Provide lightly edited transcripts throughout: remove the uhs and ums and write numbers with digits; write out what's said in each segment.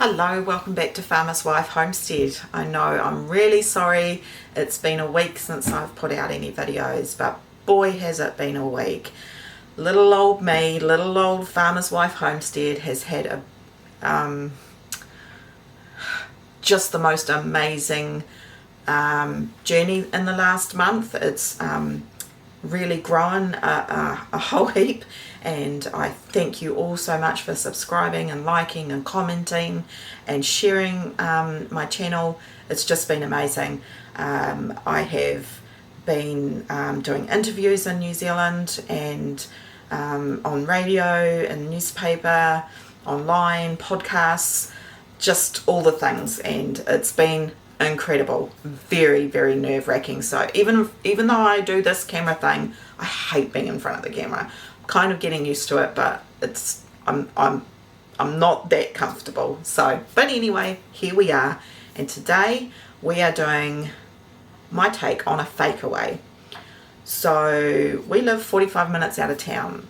Hello, welcome back to Farmer's Wife Homestead. I know I'm really sorry it's been a week since I've put out any videos, but boy has it been a week. Little old me, little old Farmer's Wife Homestead has had a just the most amazing journey in the last month. It's really grown a whole heap, and I thank you all so much for subscribing and liking and commenting and sharing my channel. It's just been amazing. I have been doing interviews in New Zealand and on radio and newspaper, online, podcasts, just all the things, and it's been incredible. Very, very nerve-wracking. So even though I do this camera thing, I hate being in front of the camera. I'm kind of getting used to it, but I'm not that comfortable. So, but anyway, here we are, and today we are doing my take on a fakeaway. So we live 45 minutes out of town.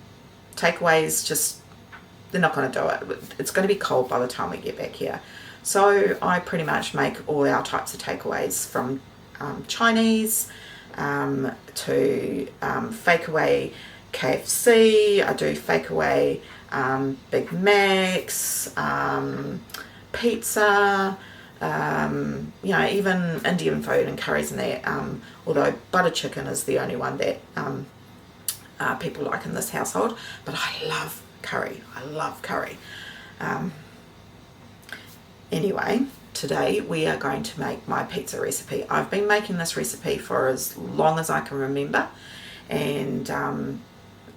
Takeaways, just, they're not going to do it. It's going to be cold by the time we get back here. So I pretty much make all our types of takeaways, from Chinese to fakeaway KFC. I do fakeaway Big Macs, pizza, you know, even Indian food and curries and that. Although butter chicken is the only one that people like in this household. But I love curry. I love curry. Anyway, today we are going to make my pizza recipe. I've been making this recipe for as long as I can remember, and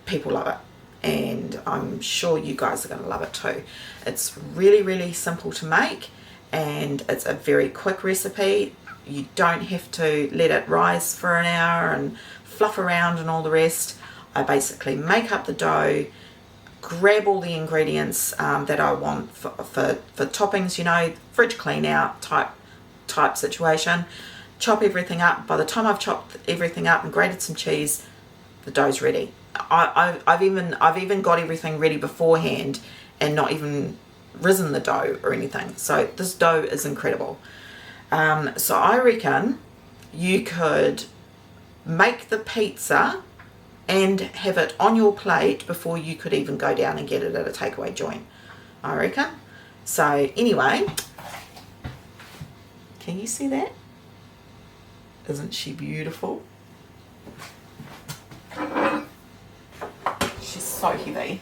people love it, and I'm sure you guys are going to love it too. It's really, really simple to make, and it's a very quick recipe. You don't have to let it rise for an hour and fluff around and all the rest. I basically make up the dough, grab all the ingredients that I want for toppings, you know, fridge clean out type situation, chop everything up. By the time I've chopped everything up and grated some cheese, the dough's ready. I've even got everything ready beforehand and not even risen the dough or anything. So this dough is incredible. So I reckon you could make the pizza and have it on your plate before you could even go down and get it at a takeaway joint, I reckon. So anyway, can you see that? Isn't she beautiful? She's so heavy.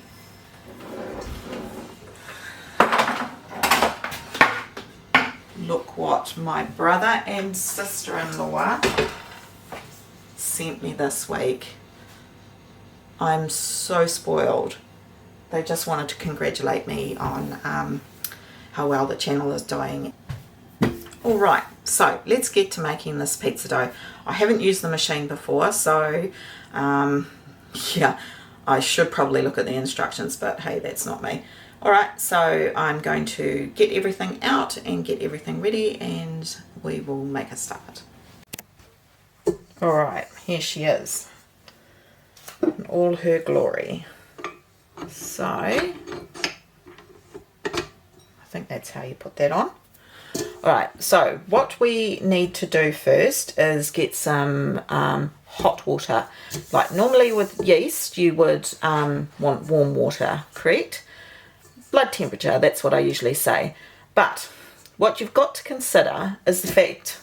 Look what my brother and sister-in-law sent me this week. I'm so spoiled. They just wanted to congratulate me on how well the channel is doing. Alright, so let's get to making this pizza dough. I haven't used the machine before, so yeah, I should probably look at the instructions, but hey, that's not me. Alright, so I'm going to get everything out and get everything ready, and we will make a start. Alright, here she is in all her glory. So I think that's how you put that on. Alright, so what we need to do first is get some hot water. Like normally with yeast you would want warm water, correct? Blood temperature, that's what I usually say. But what you've got to consider is the fact,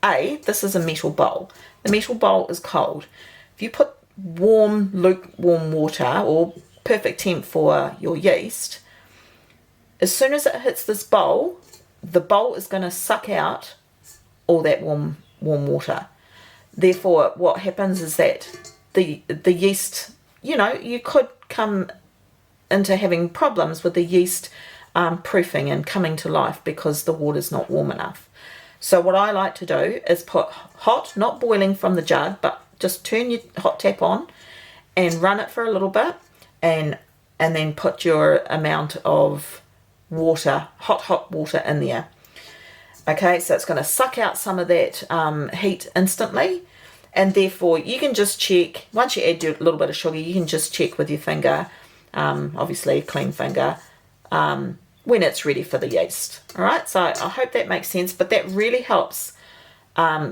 this is a metal bowl. The metal bowl is cold. If you put warm, lukewarm water, or perfect temp for your yeast, as soon as it hits this bowl, the bowl is going to suck out all that warm water. Therefore, what happens is that the yeast, you know, you could come into having problems with the yeast proofing and coming to life because the water's not warm enough. So what I like to do is put hot, not boiling from the jug, but just turn your hot tap on and run it for a little bit, and then put your amount of water, hot water in there. Okay, so it's going to suck out some of that heat instantly, and therefore you can just check, once you add a little bit of sugar, you can just check with your finger, obviously clean finger, when it's ready for the yeast. All right, so I hope that makes sense, but that really helps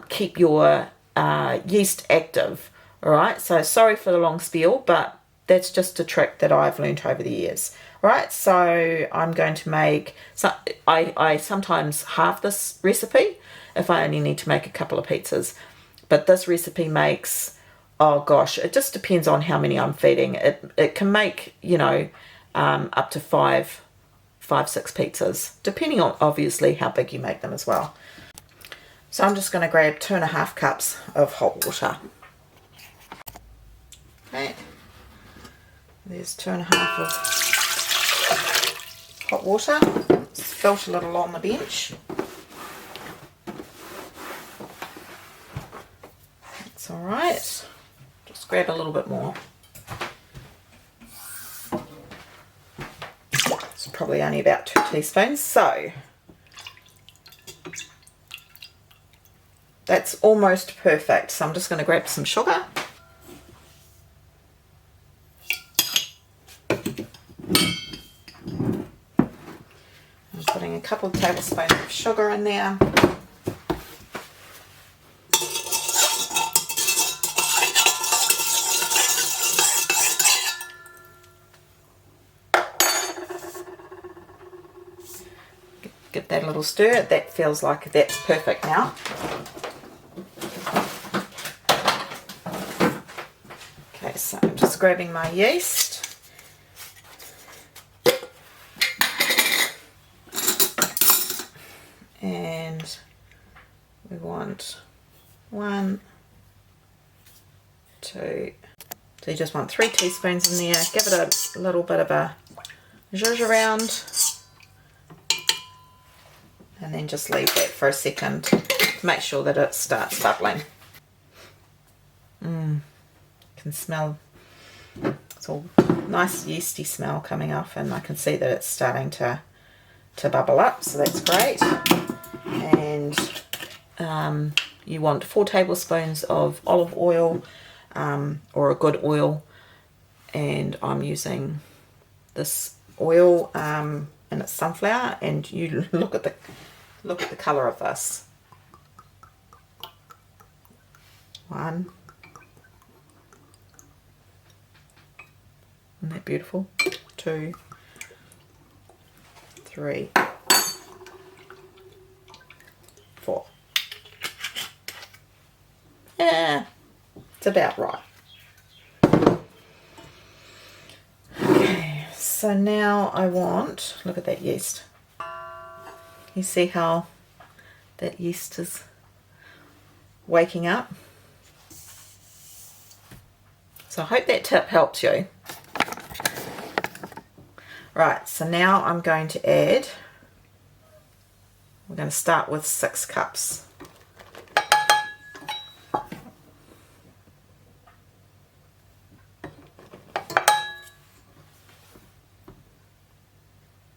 keep your yeast active. All right, so sorry for the long spiel, but that's just a trick that I've learned over the years. All right, so I'm going to make, I sometimes halve this recipe if I only need to make a couple of pizzas, but this recipe makes, oh gosh, it just depends on how many I'm feeding. It can make, you know, up to five, 6 pizzas, depending on obviously how big you make them as well. So I'm just going to grab 2.5 cups of hot water. Okay, there's 2.5 of hot water. It's spilt a little on the bench. That's all right. Just grab a little bit more. It's probably only about 2 teaspoons. So that's almost perfect. So I'm just going to grab some sugar. I'm putting a couple of tablespoons of sugar in there. Give that a little stir. That feels like that's perfect now. Okay, so I'm just grabbing my yeast. And we want 1, 2, so you just want 3 teaspoons in there. Give it a little bit of a zhuzh around. And then just leave that for a second to make sure that it starts bubbling. Can smell, it's all nice yeasty smell coming off, and I can see that it's starting to bubble up, so that's great. And you want 4 tablespoons of olive oil or a good oil, and I'm using this oil and it's sunflower, and you look at the colour of this. 1, isn't that beautiful? 2, 3, 4. Yeah, it's about right. Okay, so now I want, look at that yeast. You see how that yeast is waking up? So I hope that tip helps you. Right, so now I'm going to add, we're going to start with 6 cups.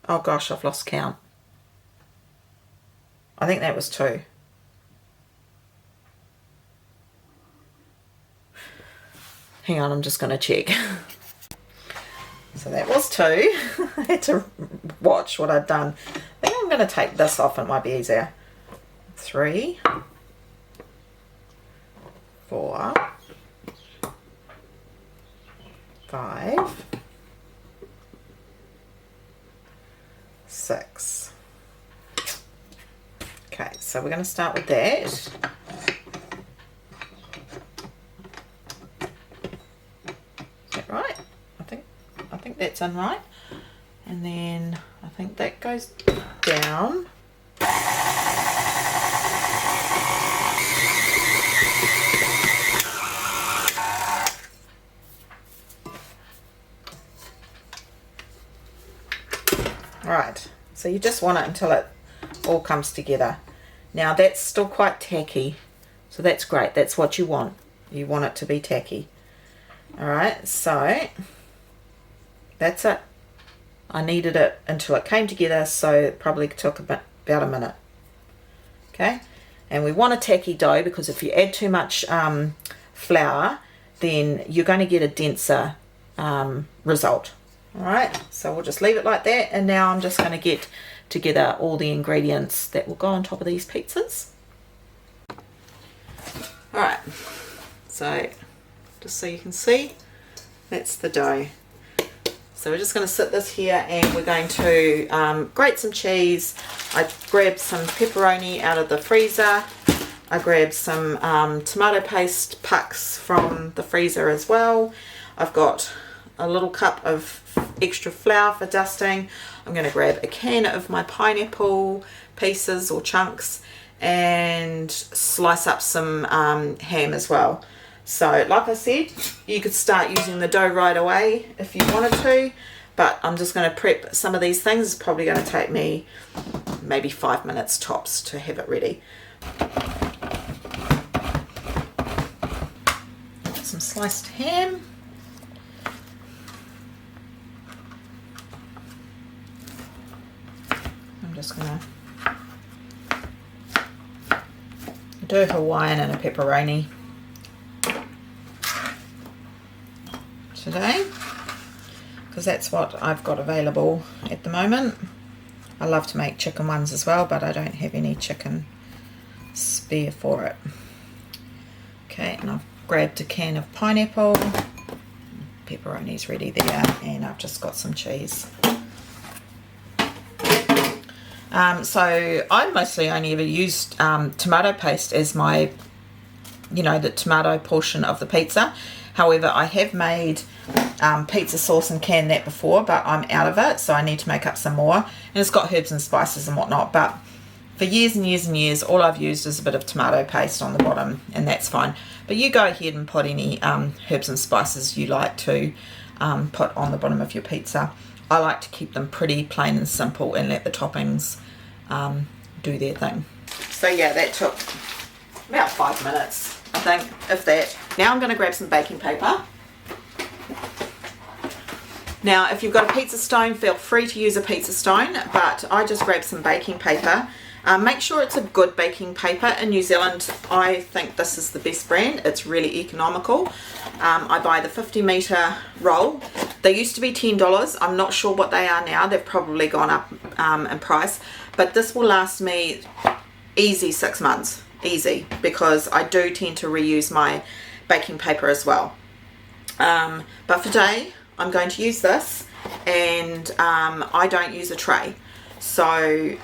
Oh gosh, I've lost count. I think that was 2. Hang on, I'm just going to check. So that was 2. I had to watch what I'd done. I think I'm going to take this off, it might be easier. 3, 4, 5, 6. Okay, so we're going to start with that. Is that right? I think that's in right. And then I think that goes down. Right, so you just want it until it all comes together. Now that's still quite tacky, so that's great. That's what you want. You want it to be tacky. Alright, so that's it. I kneaded it until it came together, so it probably took about a minute. Okay, and we want a tacky dough, because if you add too much flour, then you're going to get a denser result. Alright, so we'll just leave it like that, and now I'm just going to get together all the ingredients that will go on top of these pizzas. Alright, so just so you can see, that's the dough. So we're just going to sit this here, and we're going to grate some cheese. I grabbed some pepperoni out of the freezer. I grabbed some tomato paste pucks from the freezer as well. I've got a little cup of extra flour for dusting. I'm going to grab a can of my pineapple pieces or chunks and slice up some ham as well. So like I said, you could start using the dough right away if you wanted to, but I'm just going to prep some of these things. It's probably going to take me maybe 5 minutes tops to have it ready. Some sliced ham. I'm just going to do a Hawaiian and a pepperoni today, because that's what I've got available at the moment. I love to make chicken ones as well, but I don't have any chicken spare for it. Okay, and I've grabbed a can of pineapple, pepperoni's ready there, and I've just got some cheese. So I mostly only ever used tomato paste as my, the tomato portion of the pizza. However, I have made pizza sauce and canned that before, but I'm out of it, so I need to make up some more. And it's got herbs and spices and whatnot, but for years and years and years, all I've used is a bit of tomato paste on the bottom, and that's fine. But you go ahead and put any herbs and spices you like to put on the bottom of your pizza. I like to keep them pretty plain and simple and let the toppings do their thing. So yeah, that took about 5 minutes, I think, if that. Now I'm going to grab some baking paper. Now if you've got a pizza stone, feel free to use a pizza stone, but I just grabbed some baking paper. Make sure it's a good baking paper. In New Zealand, I think this is the best brand. It's really economical. I buy the 50-metre roll. They used to be $10. I'm not sure what they are now. They've probably gone up in price. But this will last me easy 6 months. Easy. Because I do tend to reuse my baking paper as well. But for today, I'm going to use this. And I don't use a tray. So,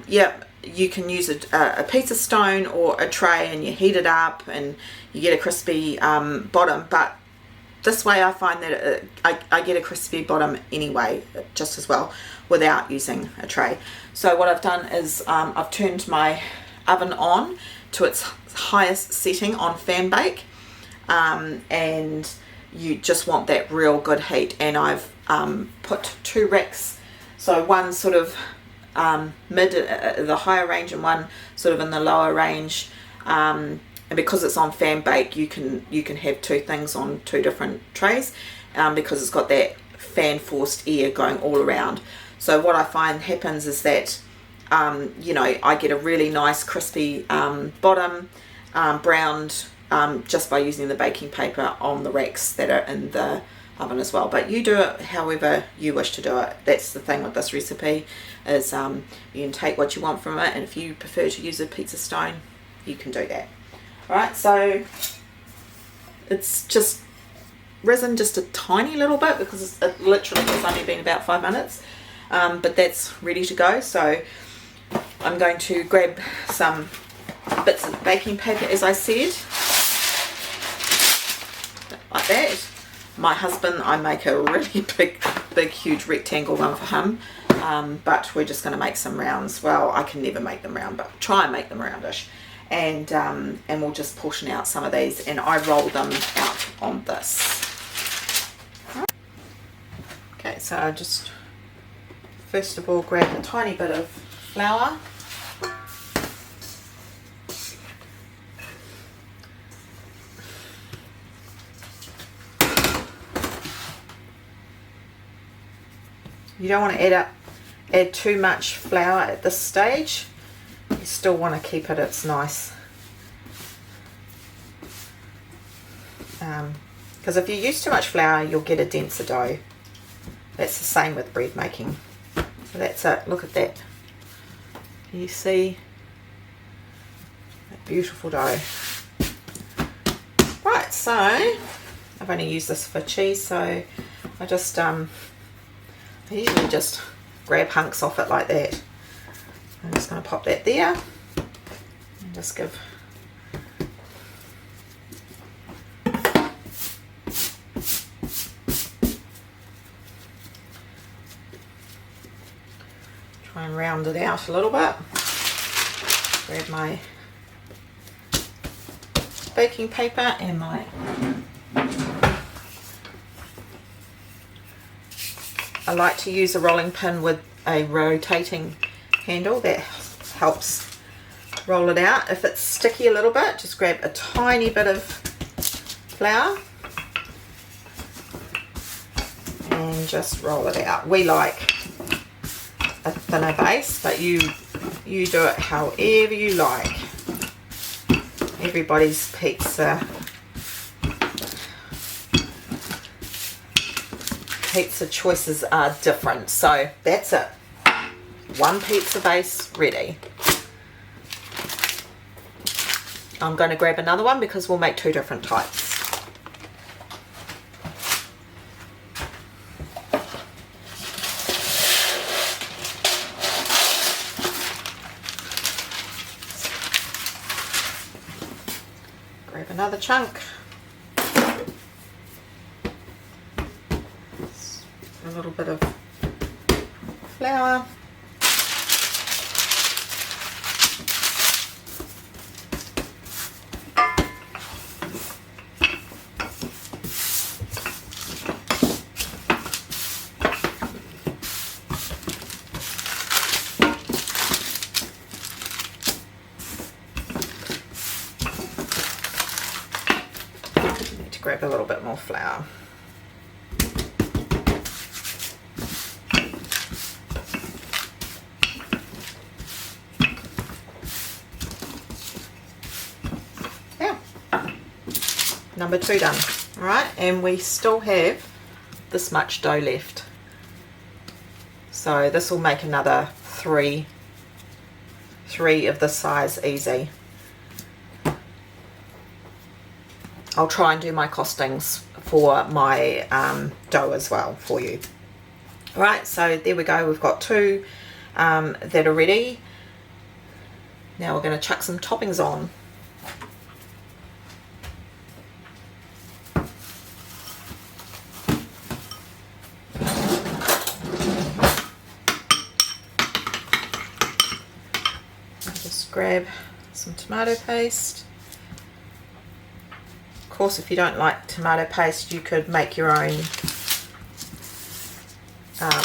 yeah. You can use a pizza stone or a tray, and you heat it up and you get a crispy bottom, but this way I find that I get a crispy bottom anyway just as well without using a tray. So what I've done is I've turned my oven on to its highest setting on fan bake, and you just want that real good heat, and I've put 2 racks, so one sort of mid the higher range and one sort of in the lower range, and because it's on fan bake, you can have 2 things on 2 different trays, because it's got that fan forced air going all around. So what I find happens is that I get a really nice crispy bottom, browned, just by using the baking paper on the racks that are in the oven as well. But you do it however you wish to do it. That's the thing with this recipe, is you can take what you want from it, and if you prefer to use a pizza stone, you can do that. Alright, so it's just risen just a tiny little bit because it literally has only been about 5 minutes, but that's ready to go. So I'm going to grab some bits of baking paper, as I said, like that. My husband, I make a really big huge rectangle one for him, but we're just going to make some rounds. Well, I can never make them round, but try and make them roundish, and we'll just portion out some of these, and I roll them out on this. Okay, so I just first of all grab a tiny bit of flour. You don't want to add too much flour at this stage. You still want to keep it its nice. Because if you use too much flour, you'll get a denser dough. That's the same with bread making. So that's it. Look at that. Can you see that beautiful dough? Right, so I've only used this for cheese, so I just I usually just grab hunks off it like that. I'm just going to pop that there and just give try and round it out a little bit. Grab my baking paper and my I like to use a rolling pin with a rotating handle that helps roll it out. If it's sticky a little bit, just grab a tiny bit of flour and just roll it out. We like a thinner base, but you do it however you like. Everybody's pizza choices are different, so that's it. One pizza base ready. I'm going to grab another one because we'll make two different types. Grab another chunk. A little bit of flour. Need to grab a little bit more flour. Number 2 done. All right, and we still have this much dough left, so this will make another three of this size easy. I'll try and do my costings for my dough as well for you. All right, so there we go. We've got 2 that are ready. Now we're going to chuck some toppings on. Grab some tomato paste. Of course, if you don't like tomato paste, you could make your own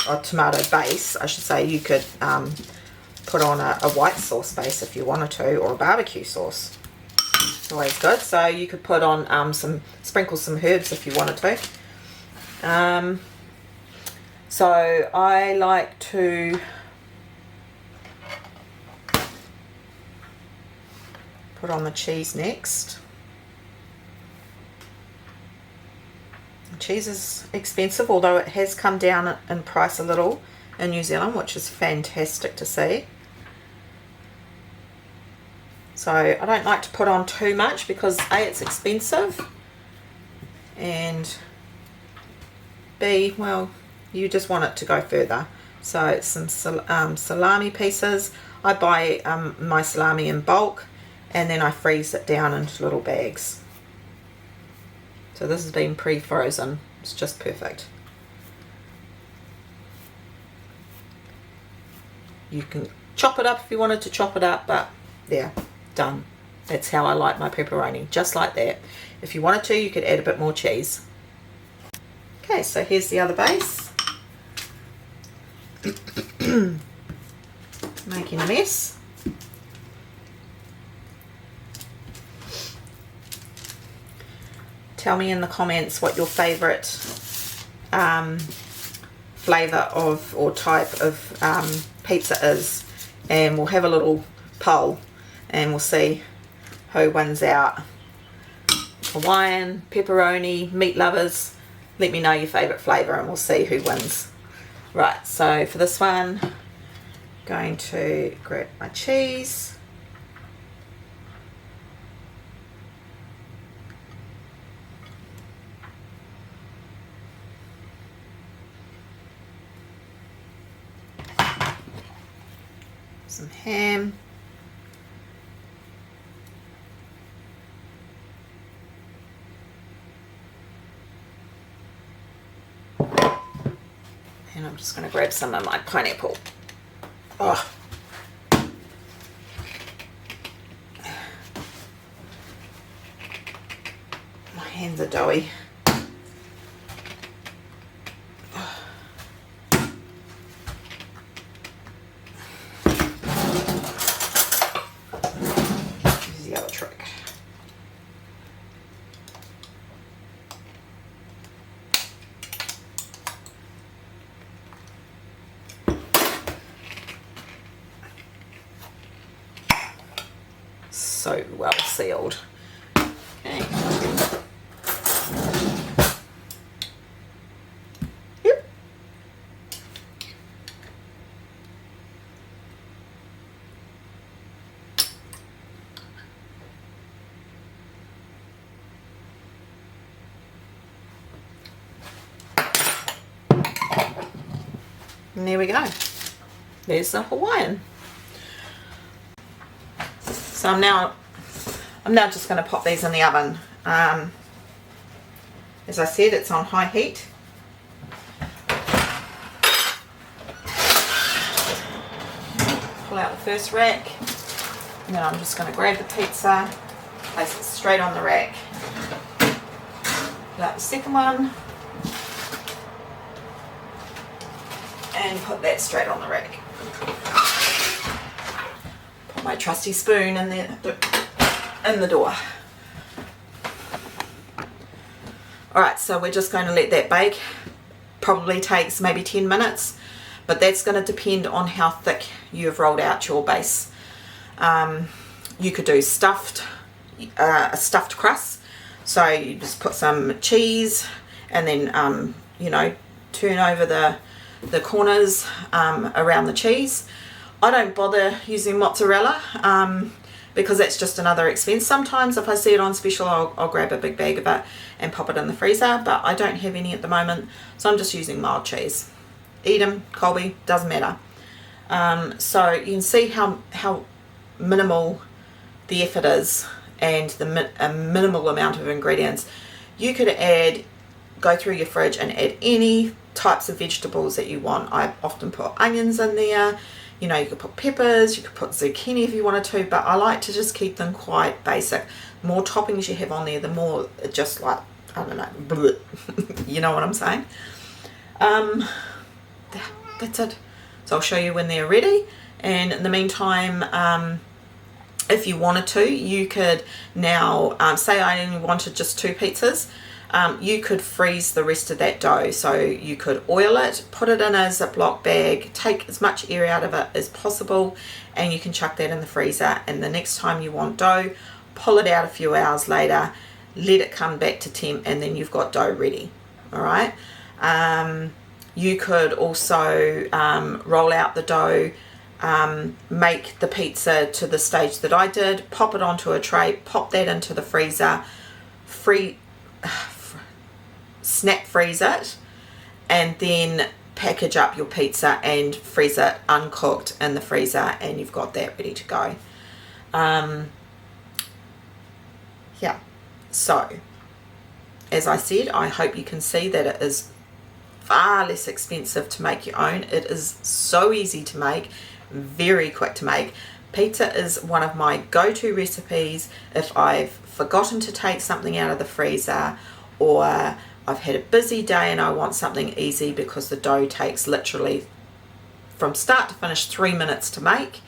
or tomato base, I should say. You could put on a white sauce base if you wanted to, or a barbecue sauce. It's always good. So you could put on sprinkle some herbs if you wanted to. So I like to put on the cheese next. The cheese is expensive, although it has come down in price a little in New Zealand, which is fantastic to see. So I don't like to put on too much because A, it's expensive, and B, well, you just want it to go further. So it's some salami pieces. I buy my salami in bulk, and then I freeze it down into little bags. So this has been pre-frozen. It's just perfect. You can chop it up if you wanted to chop it up, but yeah, done. That's how I like my pepperoni, just like that. If you wanted to, you could add a bit more cheese. Okay, so here's the other base. Making a mess. Tell me in the comments what your favourite flavour of or type of pizza is, and we'll have a little poll and we'll see who wins out. Hawaiian, pepperoni, meat lovers, let me know your favourite flavour and we'll see who wins. Right, so for this one, I'm going to grab my cheese. Some ham. And I'm just going to grab some of my pineapple. Oh. My hands are doughy. Here's the other trick. So well sealed. Okay. Yep. And there we go. There's the Hawaiian. So I'm now just going to pop these in the oven. As I said, it's on high heat. Pull out the first rack, and then I'm just going to grab the pizza, place it straight on the rack. Pull out the second one, and put that straight on the rack. Put my trusty spoon in the door. Alright, so we're just going to let that bake. Probably takes maybe 10 minutes, but that's going to depend on how thick you've rolled out your base. You could do a stuffed crust, so you just put some cheese and then you know, turn over the corners around the cheese. I don't bother using mozzarella because that's just another expense. Sometimes if I see it on special, I'll grab a big bag of it and pop it in the freezer, but I don't have any at the moment, so I'm just using mild cheese. Edam, Colby, doesn't matter. So you can see how minimal the effort is and a minimal amount of ingredients. You could go through your fridge and add any types of vegetables that you want. I often put onions in there. You know, you could put peppers, you could put zucchini if you wanted to, but I like to just keep them quite basic. The more toppings you have on there, the more it just like, I don't know, bleh. You know what I'm saying? That's it. So I'll show you when they're ready, and in the meantime, if you wanted to, you could now, say I only wanted just 2 pizzas, you could freeze the rest of that dough. So you could oil it, put it in a Ziploc bag, take as much air out of it as possible, and you can chuck that in the freezer. And the next time you want dough, pull it out a few hours later, let it come back to temp, and then you've got dough ready. All right. You could also roll out the dough, make the pizza to the stage that I did, pop it onto a tray, pop that into the freezer, snap freeze it, and then package up your pizza and freeze it uncooked in the freezer, and you've got that ready to go. Yeah, so as I said, I hope you can see that it is far less expensive to make your own. It is so easy to make, very quick to make. Pizza is one of my go-to recipes if I've forgotten to take something out of the freezer, or I've had a busy day and I want something easy, because the dough takes literally from start to finish 3 minutes to make.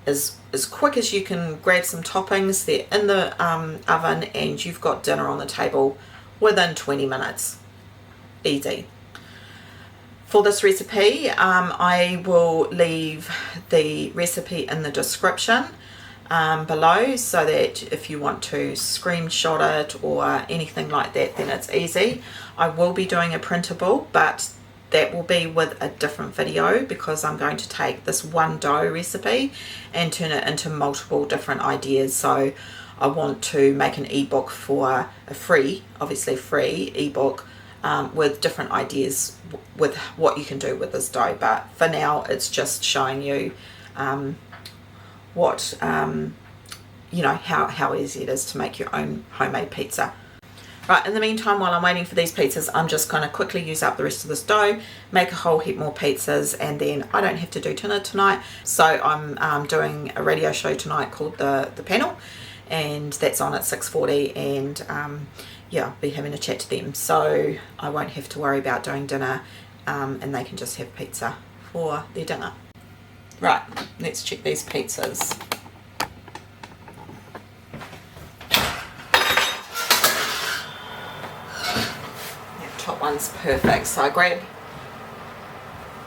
As quick as you can grab some toppings, they're in the oven, and you've got dinner on the table within 20 minutes. Easy. For this recipe, I will leave the recipe in the description below, so that if you want to screenshot it or anything like that, then it's easy. I will be doing a printable, but that will be with a different video, because I'm going to take this one dough recipe and turn it into multiple different ideas. So I want to make an ebook for a free, obviously free ebook, with different ideas with what you can do with this dough. But for now, it's just showing you what you know, how easy it is to make your own homemade pizza. Right, in the meantime, while I'm waiting for these pizzas, I'm just going to quickly use up the rest of this dough, make a whole heap more pizzas, and then I don't have to do dinner tonight. So I'm doing a radio show tonight called The Panel, and that's on at 6:40, and yeah, I'll be having a chat to them. So I won't have to worry about doing dinner, and they can just have pizza for their dinner. Right, let's check these pizzas. Top one's perfect. So I grab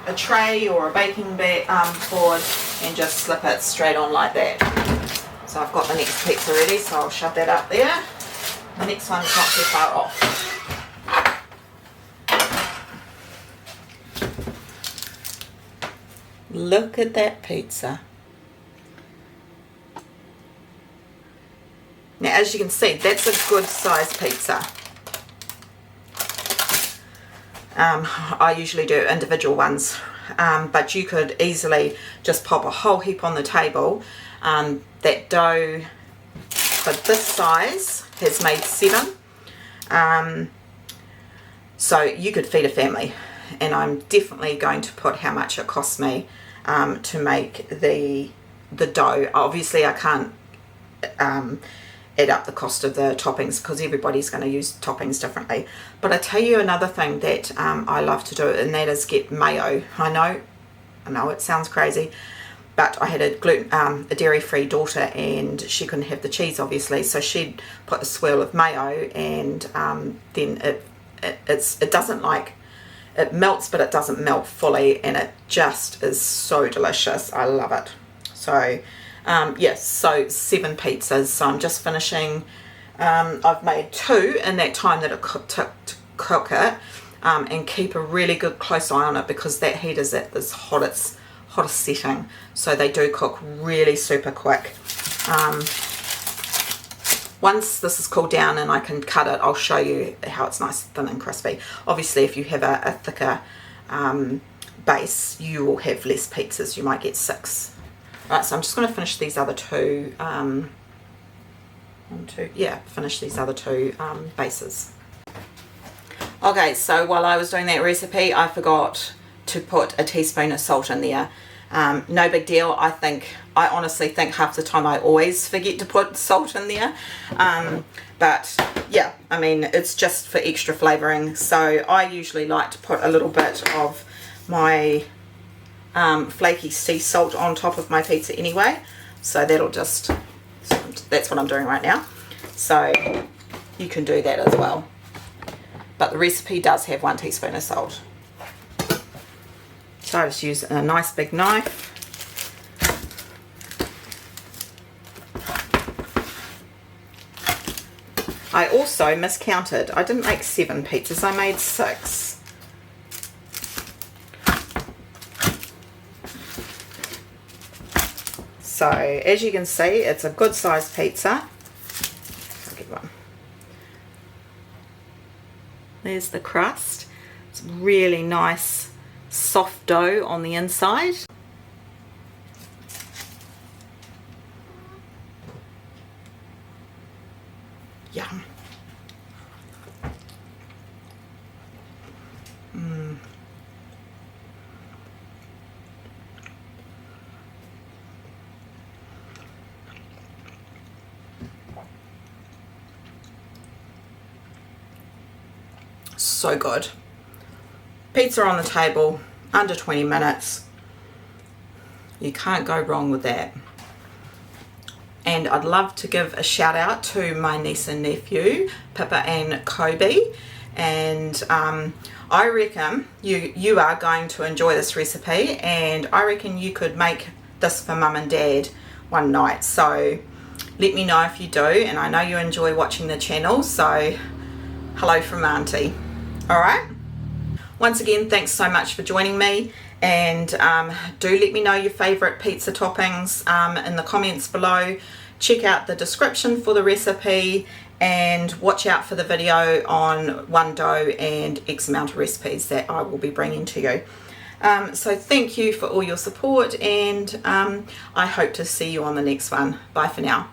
a tray or a baking board and just slip it straight on like that. So I've got the next pizza ready, so I'll shove that up there. The next one's not too far off. Look at that pizza. Now, as you can see, that's a good size pizza. I usually do individual ones, but you could easily just pop a whole heap on the table. That dough for this size has made 7, so you could feed a family, and I'm definitely going to put how much it costs me to make the dough. Obviously I can't add up the cost of the toppings, because everybody's going to use toppings differently. But I tell you another thing that I love to do, and that is get mayo. I know it sounds crazy, but I had a dairy-free daughter, and she couldn't have the cheese obviously, so she'd put a swirl of mayo, and then it doesn't, like, it melts, but it doesn't melt fully, and it just is so delicious. I love it. So yes, so 7 pizzas. So I'm just finishing. I've made 2 in that time that it took to cook it, and keep a really good close eye on it, because that heat is at its hottest setting, so they do cook really super quick. Once this is cooled down and I can cut it, I'll show you how it's nice, thin and crispy. Obviously if you have a thicker base, you will have less pizzas. You might get 6. Right, so I'm just going to finish these other 2, finish these other 2 bases. Okay, so while I was doing that recipe, I forgot to put a teaspoon of salt in there. No big deal. I honestly think half the time I always forget to put salt in there. But yeah, I mean, it's just for extra flavouring. So I usually like to put a little bit of my flaky sea salt on top of my pizza anyway, so that's what I'm doing right now. So you can do that as well, but the recipe does have 1 teaspoon of salt. So I just use a nice big knife. I also miscounted. I didn't make 7 pizzas, I made 6. So as you can see, it's a good sized pizza. I'll get one. There's the crust. It's really nice soft dough on the inside. Yum. So good. Pizza on the table, under 20 minutes. You can't go wrong with that. And I'd love to give a shout out to my niece and nephew, Pippa and Kobe. And I reckon you are going to enjoy this recipe, and I reckon you could make this for mum and dad one night. So let me know if you do, and I know you enjoy watching the channel, so hello from Auntie. Alright? once again, thanks so much for joining me, and do let me know your favourite pizza toppings in the comments below. Check out the description for the recipe and watch out for the video on one dough and X amount of recipes that I will be bringing to you. So thank you for all your support, and I hope to see you on the next one. Bye for now.